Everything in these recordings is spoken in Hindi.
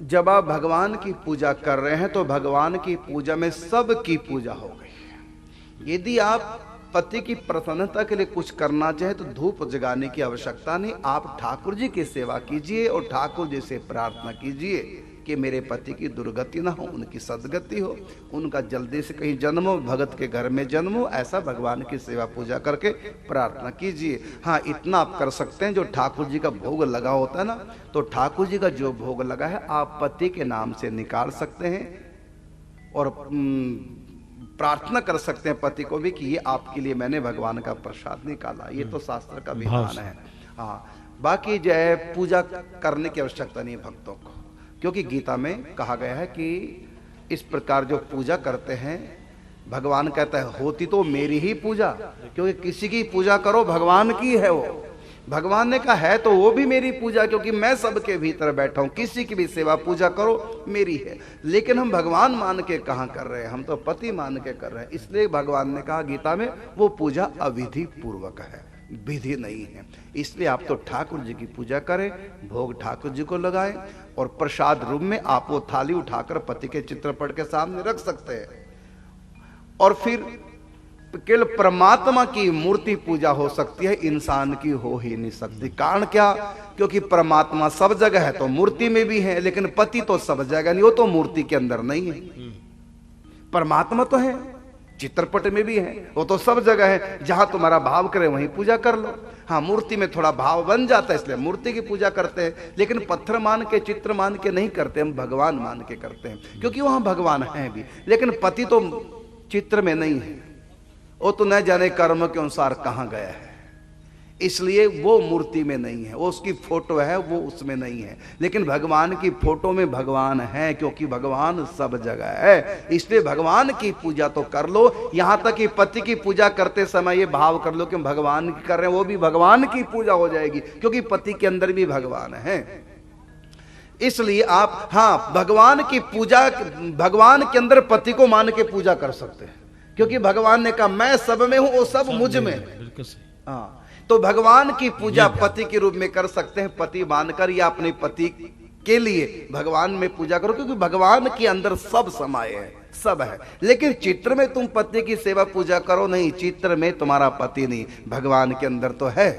जब आप भगवान की पूजा कर रहे हैं तो भगवान की पूजा में सब की पूजा हो गई है। यदि आप पति की प्रसन्नता के लिए कुछ करना चाहे तो धूप जगाने की आवश्यकता नहीं, आप ठाकुर जी की सेवा कीजिए और ठाकुर जी से प्रार्थना कीजिए कि मेरे पति की दुर्गति ना हो, उनकी सदगति हो, उनका जल्दी से कहीं जन्म हो, भगत के घर में जन्म हो, ऐसा भगवान की सेवा पूजा करके प्रार्थना कीजिए। हाँ, इतना आप कर सकते हैं, जो ठाकुर जी का भोग लगा होता है ना, तो ठाकुर जी का जो भोग लगा है आप पति के नाम से निकाल सकते हैं और प्रार्थना कर सकते हैं पति को भी कि ये आपके लिए मैंने भगवान का प्रसाद निकाला। ये तो शास्त्र का विधान है। हाँ, बाकी जो है पूजा करने की आवश्यकता नहीं है भक्तों को, क्योंकि गीता में कहा गया है कि इस प्रकार जो पूजा करते हैं, भगवान कहता है होती तो मेरी ही पूजा, क्योंकि किसी की पूजा करो भगवान की है वो। भगवान ने कहा है तो वो भी मेरी पूजा, क्योंकि मैं सबके भीतर बैठा हूं, किसी की भी सेवा पूजा करो मेरी है। लेकिन हम भगवान मान के कहां कर रहे हैं, हम तो पति मान के कर रहे हैं। इसलिए भगवान ने कहा गीता में वो पूजा अविधि पूर्वक है, विधि नहीं है। इसलिए आप तो ठाकुर जी की पूजा करें, भोग ठाकुर जी को लगाएं और प्रसाद रूप में आप वो थाली उठाकर पति के चित्रपट के सामने रख सकते हैं। और फिर केवल परमात्मा की मूर्ति पूजा हो सकती है, इंसान की हो ही नहीं सकती। कारण क्या? क्योंकि परमात्मा सब जगह है तो मूर्ति में भी है, लेकिन पति तो सब जगह नहीं, वो तो मूर्ति के अंदर नहीं है। परमात्मा तो है, चित्रपट में भी है, वो तो सब जगह है। जहां तुम्हारा भाव करे वहीं पूजा कर लो। हाँ, मूर्ति में थोड़ा भाव बन जाता है, इसलिए मूर्ति की पूजा करते हैं, लेकिन पत्थर मान के, चित्र मान के नहीं करते, हम भगवान मान के करते हैं, क्योंकि वहां भगवान है भी। लेकिन पति तो चित्र में नहीं है, वो तो न जाने कर्म के अनुसार कहां गया है, इसलिए वो मूर्ति में नहीं है। वो उसकी फोटो है, वो उसमें नहीं है। लेकिन भगवान की फोटो में भगवान है, क्योंकि भगवान सब जगह है। इसलिए भगवान की पूजा तो कर लो। यहां तक कि पति की पूजा करते समय ये भाव कर लो कि हम भगवान की कर रहे हैं, वो भी भगवान की पूजा हो जाएगी, क्योंकि पति के अंदर भी भगवान है। इसलिए आप हाँ, भगवान की पूजा, भगवान के अंदर पति को मान के पूजा कर सकते हैं, क्योंकि भगवान ने कहा मैं सब में हूं, वो सब मुझ में है। हाँ, तो भगवान की पूजा पति के रूप में कर सकते हैं, पति मानकर, या अपने पति के लिए भगवान में पूजा करो, क्योंकि भगवान के अंदर सब समाये है, सब है। लेकिन चित्र में तुम पति की सेवा पूजा करो नहीं, चित्र में तुम्हारा पति नहीं, भगवान के अंदर तो है,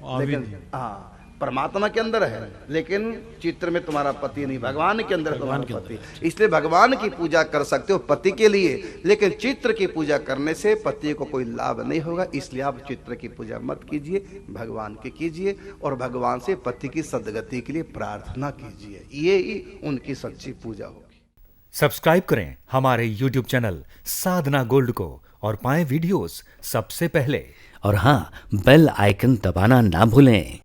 लेकिन हाँ परमात्मा के अंदर है, लेकिन चित्र में तुम्हारा पति नहीं, भगवान के अंदर तुम्हारा पति। इसलिए भगवान की पूजा कर सकते हो पति के लिए, लेकिन चित्र की पूजा करने से पति को कोई लाभ नहीं होगा। इसलिए आप चित्र की पूजा मत कीजिए, भगवान की कीजिए और भगवान से पति की सदगति के लिए प्रार्थना कीजिए। ये ही उनकी सच्ची पूजा होगी। सब्सक्राइब करें हमारे YouTube चैनल साधना गोल्ड को और पाएं वीडियोस सबसे पहले। और हाँ, बेल आइकन दबाना ना भूलें।